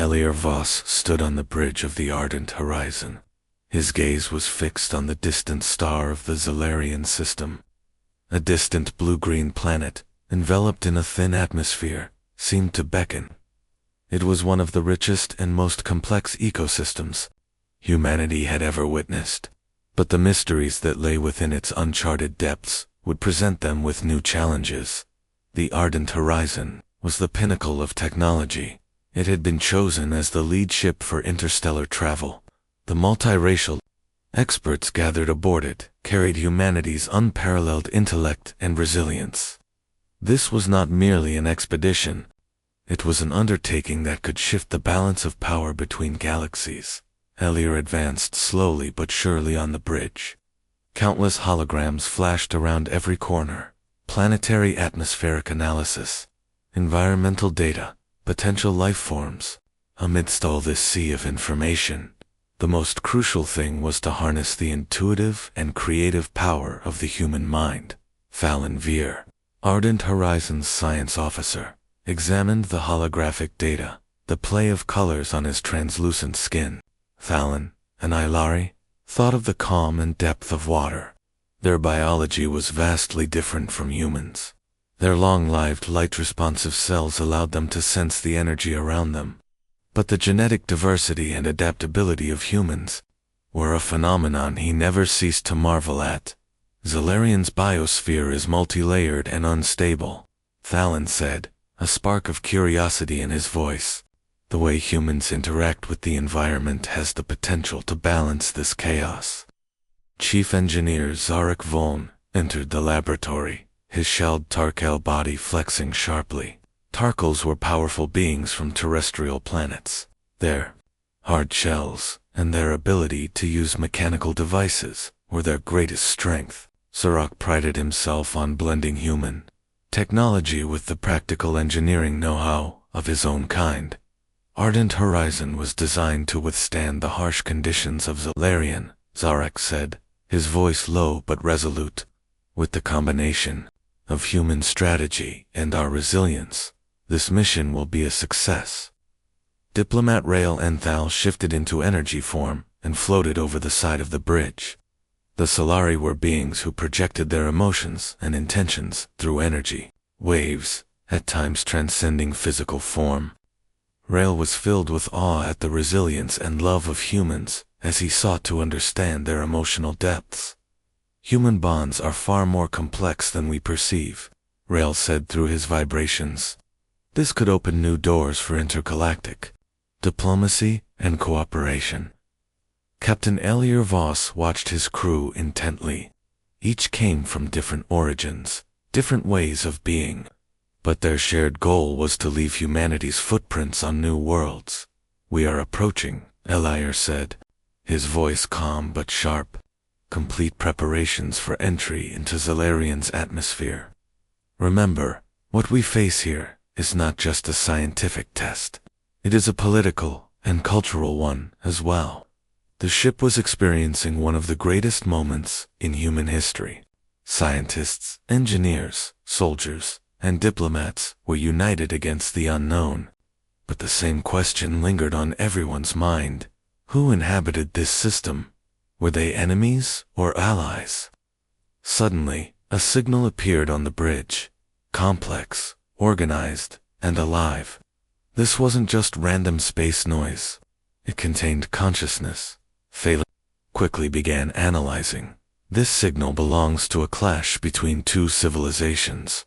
Eliar Voss stood on the bridge of the ardent horizon. His gaze was fixed on the distant star of the Zalarian system. A distant blue-green planet, enveloped in a thin atmosphere, seemed to beckon. It was one of the richest and most complex ecosystems humanity had ever witnessed, but the mysteries that lay within its uncharted depths would present them with new challenges. The ardent horizon was the pinnacle of technology. It had been chosen as the lead ship for interstellar travel. The multiracial experts gathered aboard it carried humanity's unparalleled intellect and resilience. This was not merely an expedition. It was an undertaking that could shift the balance of power between galaxies. Eliar advanced slowly but surely on the bridge. Countless holograms flashed around every corner. Planetary atmospheric analysis, environmental data, potential life forms. Amidst all this sea of information, the most crucial thing was to harness the intuitive and creative power of the human mind. Fallon Veer, Ardent Horizon's science officer, examined the holographic data, the play of colors on his translucent skin. Fallon and Ilari thought of the calm and depth of water. Their biology was vastly different from humans. Their long-lived light-responsive cells allowed them to sense the energy around them. But the genetic diversity and adaptability of humans were a phenomenon he never ceased to marvel at. Zalarian's biosphere is multi-layered and unstable, Fallon said, a spark of curiosity in his voice. The way humans interact with the environment has the potential to balance this chaos. Chief Engineer Zarek Voln entered the laboratory, his shelled Tarkel body flexing sharply. Tarkels were powerful beings from terrestrial planets. Their hard shells and their ability to use mechanical devices were their greatest strength. Zarek prided himself on blending human technology with the practical engineering know-how of his own kind. Ardent Horizon was designed to withstand the harsh conditions of Zalarian, Zarek said, his voice low but resolute. With the combination of human strategy and our resilience, this mission will be a success. Diplomat Rael Enthal shifted into energy form and floated over the side of the bridge. The Solari were beings who projected their emotions and intentions through energy waves, at times transcending physical form. Rael was filled with awe at the resilience and love of humans as he sought to understand their emotional depths. Human bonds are far more complex than we perceive, Rael said through his vibrations. This could open new doors for intergalactic diplomacy and cooperation. Captain Eliar Voss watched his crew intently. Each came from different origins, different ways of being. But their shared goal was to leave humanity's footprints on new worlds. We are approaching, Eliar said, his voice calm but sharp. Complete preparations for entry into Zalarian's atmosphere. Remember, what we face here is not just a scientific test. It is a political and cultural one as well. The ship was experiencing one of the greatest moments in human history. Scientists, engineers, soldiers, and diplomats were united against the unknown. But the same question lingered on everyone's mind. Who inhabited this system? Were they enemies or allies? Suddenly, a signal appeared on the bridge. Complex, organized, and alive. This wasn't just random space noise. It contained consciousness. Phelan quickly began analyzing. This signal belongs to a clash between two civilizations.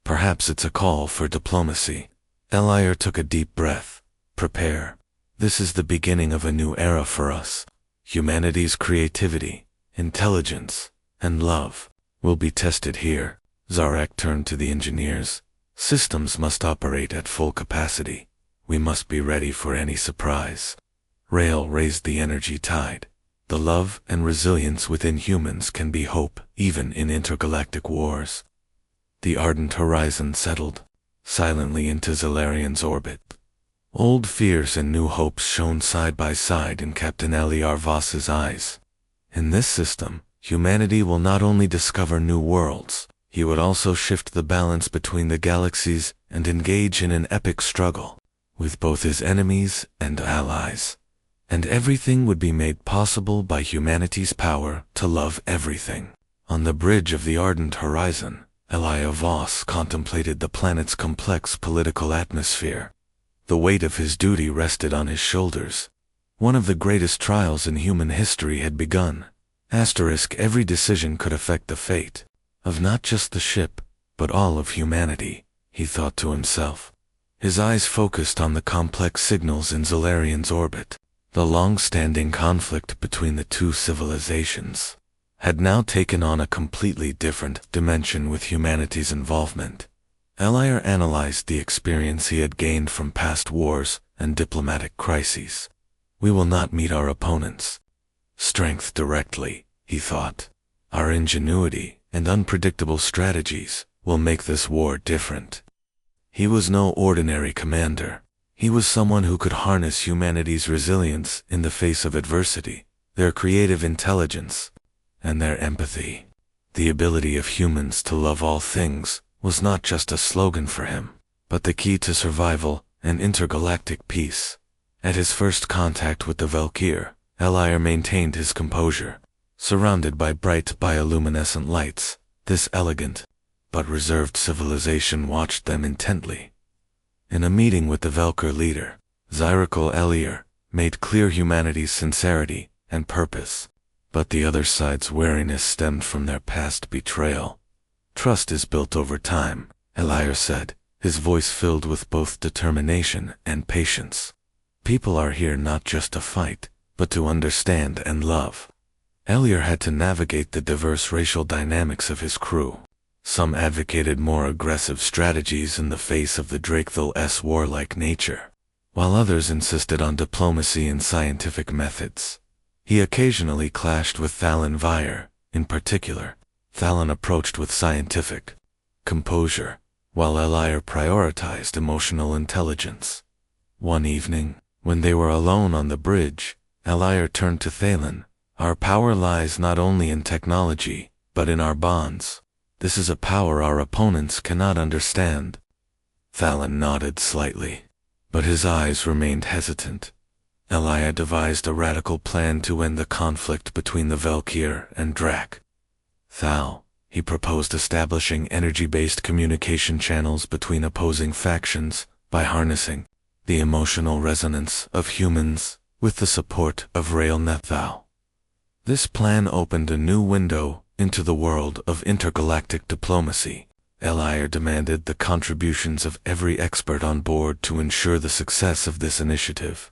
Perhaps it's a call for diplomacy. Eliar took a deep breath. Prepare. This is the beginning of a new era for us. Humanity's creativity, intelligence, and love will be tested here. Zarek turned to the engineers. Systems must operate at full capacity. We must be ready for any surprise. Rael raised the energy tide. The love and resilience within humans can be hope, even in intergalactic wars. The ardent horizon settled silently into Zalarian's orbit. Old fears and new hopes shone side by side in Captain Eliar Voss's eyes. In this system, humanity will not only discover new worlds, he would also shift the balance between the galaxies and engage in an epic struggle. with both his enemies and allies. And everything would be made possible by humanity's power to love everything. On the bridge of the ardent horizon, Elijah Voss contemplated the planet's complex political atmosphere. The weight of his duty rested on his shoulders. One of the greatest trials in human history had begun. Every decision could affect the fate of not just the ship, but all of humanity, he thought to himself. His eyes focused on the complex signals in Zalarian's orbit. The long-standing conflict between the two civilizations had now taken on a completely different dimension with humanity's involvement. Elijah analyzed the experience he had gained from past wars and diplomatic crises. We will not meet our opponents' strength directly, he thought. Our ingenuity and unpredictable strategies will make this war different. He was no ordinary commander. He was someone who could harness humanity's resilience in the face of adversity, their creative intelligence, and their empathy. The ability of humans to love all things was not just a slogan for him, but the key to survival and intergalactic peace. At his first contact with the Valkyr, Elijah maintained his composure. Surrounded by bright bioluminescent lights, this elegant but reserved civilization watched them intently. In a meeting with the Valkyr leader, Zyrakal Elier made clear humanity's sincerity and purpose, but the other side's wariness stemmed from their past betrayal. Trust is built over time, Elier said, his voice filled with both determination and patience. People are here not just to fight, but to understand and love. Elier had to navigate the diverse racial dynamics of his crew. Some advocated more aggressive strategies in the face of the Drakethil's warlike nature, while others insisted on diplomacy and scientific methods. He occasionally clashed with Thalon Vyre. In particular, Thalon approached with scientific composure, while Elier prioritized emotional intelligence. One evening, when they were alone on the bridge, Elier turned to Thalon. Our power lies not only in technology, but in our bonds. This is a power our opponents cannot understand. Thalon nodded slightly, but his eyes remained hesitant. Elijah devised a radical plan to end the conflict between the Valkyr and Drak. He proposed establishing energy-based communication channels between opposing factions by harnessing the emotional resonance of humans with the support of Railnethal. This plan opened a new window into the world of intergalactic diplomacy. Elier demanded the contributions of every expert on board to ensure the success of this initiative.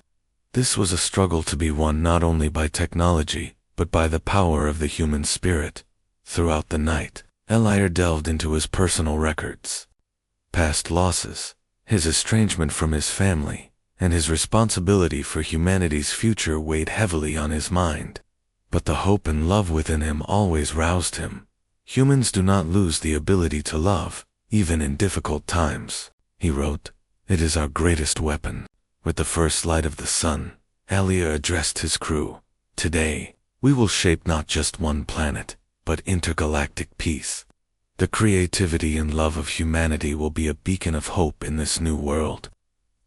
This was a struggle to be won not only by technology, but by the power of the human spirit. Throughout the night, Elier delved into his personal records. Past losses, his estrangement from his family, and his responsibility for humanity's future weighed heavily on his mind. But the hope and love within him always roused him. Humans do not lose the ability to love, even in difficult times, he wrote. It is our greatest weapon. With the first light of the sun, Elier addressed his crew. Today, we will shape not just one planet, but intergalactic peace. The creativity and love of humanity will be a beacon of hope in this new world.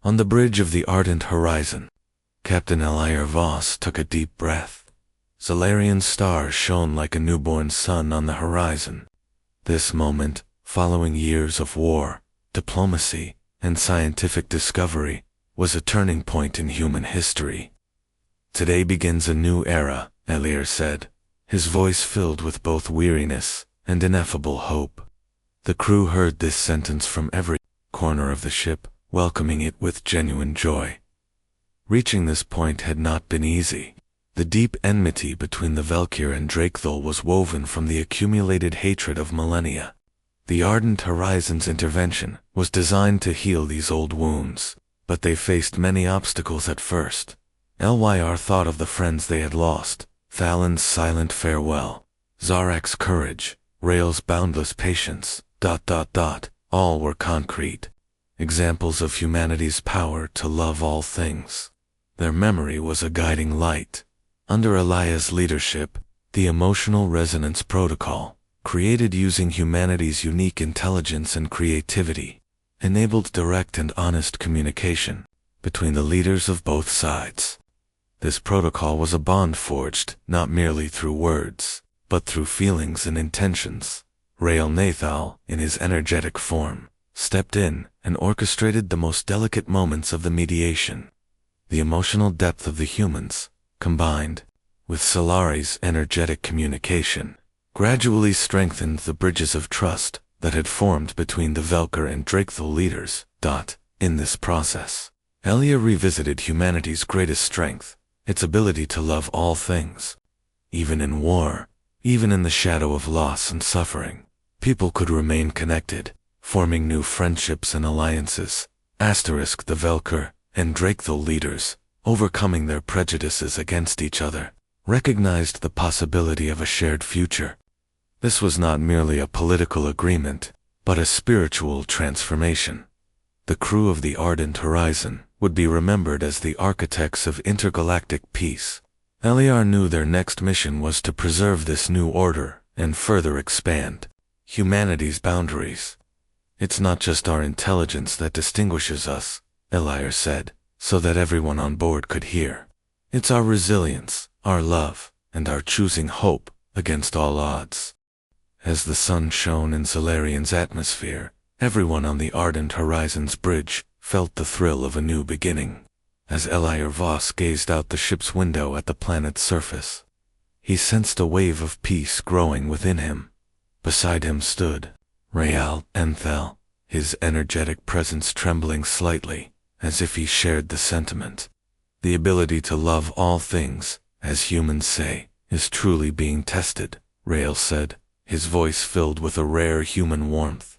On the bridge of the ardent horizon, Captain Elijah Voss took a deep breath. Zalarian's star shone like a newborn sun on the horizon. This moment, following years of war, diplomacy, and scientific discovery, was a turning point in human history. Today begins a new era, Elier said, his voice filled with both weariness and ineffable hope. The crew heard this sentence from every corner of the ship, welcoming it with genuine joy. Reaching this point had not been easy. The deep enmity between the Valkyr and Drakethil was woven from the accumulated hatred of millennia. The ardent horizon's intervention was designed to heal these old wounds, but they faced many obstacles at first. Lyr thought of the friends they had lost, Thalon's silent farewell, Zarak's courage, Rail's boundless patience, ... all were concrete examples of humanity's power to love all things. Their memory was a guiding light. Under Elijah's leadership, the Emotional Resonance Protocol, created using humanity's unique intelligence and creativity, enabled direct and honest communication. between the leaders of both sides. This protocol was a bond forged not merely through words, but through feelings and intentions. Rael Nathal, in his energetic form, stepped in and orchestrated the most delicate moments of the mediation. The emotional depth of the humans, combined with Solari's energetic communication, gradually strengthened the bridges of trust that had formed between the Velker and Drakethal leaders. In this process, Elia revisited humanity's greatest strength, its ability to love all things. Even in war, even in the shadow of loss and suffering, people could remain connected, forming new friendships and alliances. The Velker and Drakethal leaders, overcoming their prejudices against each other, recognized the possibility of a shared future. This was not merely a political agreement, but a spiritual transformation. The crew of the Ardent Horizon would be remembered as the architects of intergalactic peace. Eliar knew their next mission was to preserve this new order and further expand humanity's boundaries. It's not just our intelligence that distinguishes us, Eliar said, so that everyone on board could hear. It's our resilience, our love, and our choosing hope against all odds. As the sun shone in Solarian's atmosphere, everyone on the Ardent Horizon's bridge felt the thrill of a new beginning. As Eliar Voss gazed out the ship's window at the planet's surface, he sensed a wave of peace growing within him. Beside him stood Rael Nathal, his energetic presence trembling slightly, as if he shared the sentiment. The ability to love all things, as humans say, is truly being tested, Rael said, his voice filled with a rare human warmth.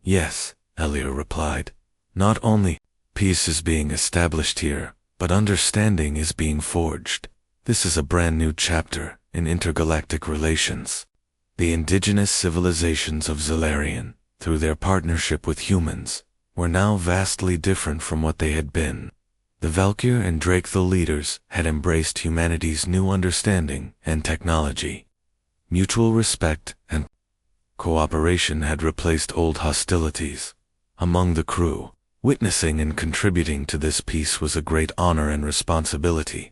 Yes, Eliar replied. Not only peace is being established here, but understanding is being forged. This is a brand new chapter in intergalactic relations. The indigenous civilizations of Zalarian, through their partnership with humans, were now vastly different from what they had been. The Valkyr and Drakethal leaders had embraced humanity's new understanding and technology. Mutual respect and cooperation had replaced old hostilities. Among the crew, witnessing and contributing to this peace was a great honor and responsibility.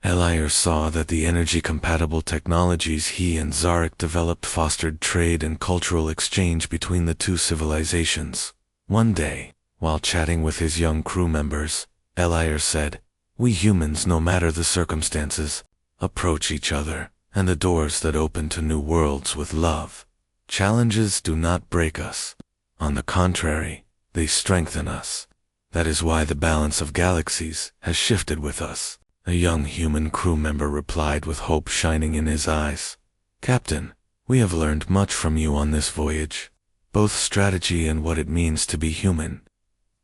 Eliar saw that the energy-compatible technologies he and Zarek developed fostered trade and cultural exchange between the two civilizations. One day, while chatting with his young crew members, Eliar said, "We humans, no matter the circumstances, approach each other and the doors that open to new worlds with love. Challenges do not break us. On the contrary, they strengthen us. That is why the balance of galaxies has shifted with us." A young human crew member replied with hope shining in his eyes. "Captain, we have learned much from you on this voyage, both strategy and what it means to be human."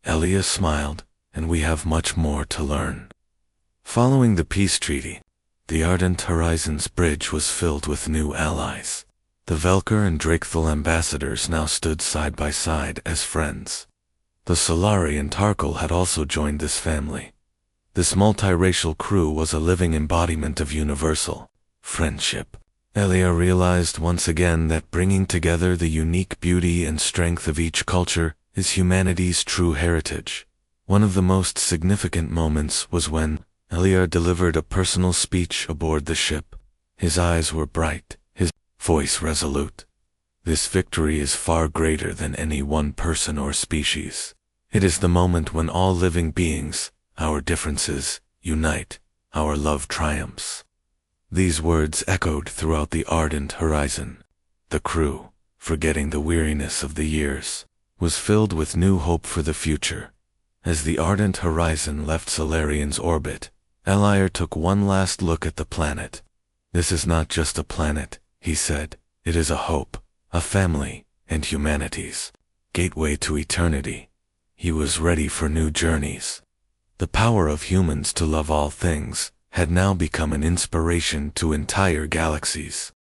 Elia smiled, "And we have much more to learn." Following the peace treaty, the Ardent Horizon's bridge was filled with new allies. The Velker and Drakethal ambassadors now stood side by side as friends. The Solari and Tarkal had also joined this family. This multiracial crew was a living embodiment of universal friendship. Elia realized once again that bringing together the unique beauty and strength of each culture is humanity's true heritage. One of the most significant moments was when Elia delivered a personal speech aboard the ship. His eyes were bright, his voice resolute. This victory is far greater than any one person or species. It is the moment when all living beings, our differences, unite, our love triumphs. These words echoed throughout the Ardent Horizon. The crew, forgetting the weariness of the years, was filled with new hope for the future. As the Ardent Horizon left Solarian's orbit, Eliar took one last look at the planet. "This is not just a planet," he said. "It is a hope, a family, and humanity's gateway to eternity." He was ready for new journeys. The power of humans to love all things had now become an inspiration to entire galaxies.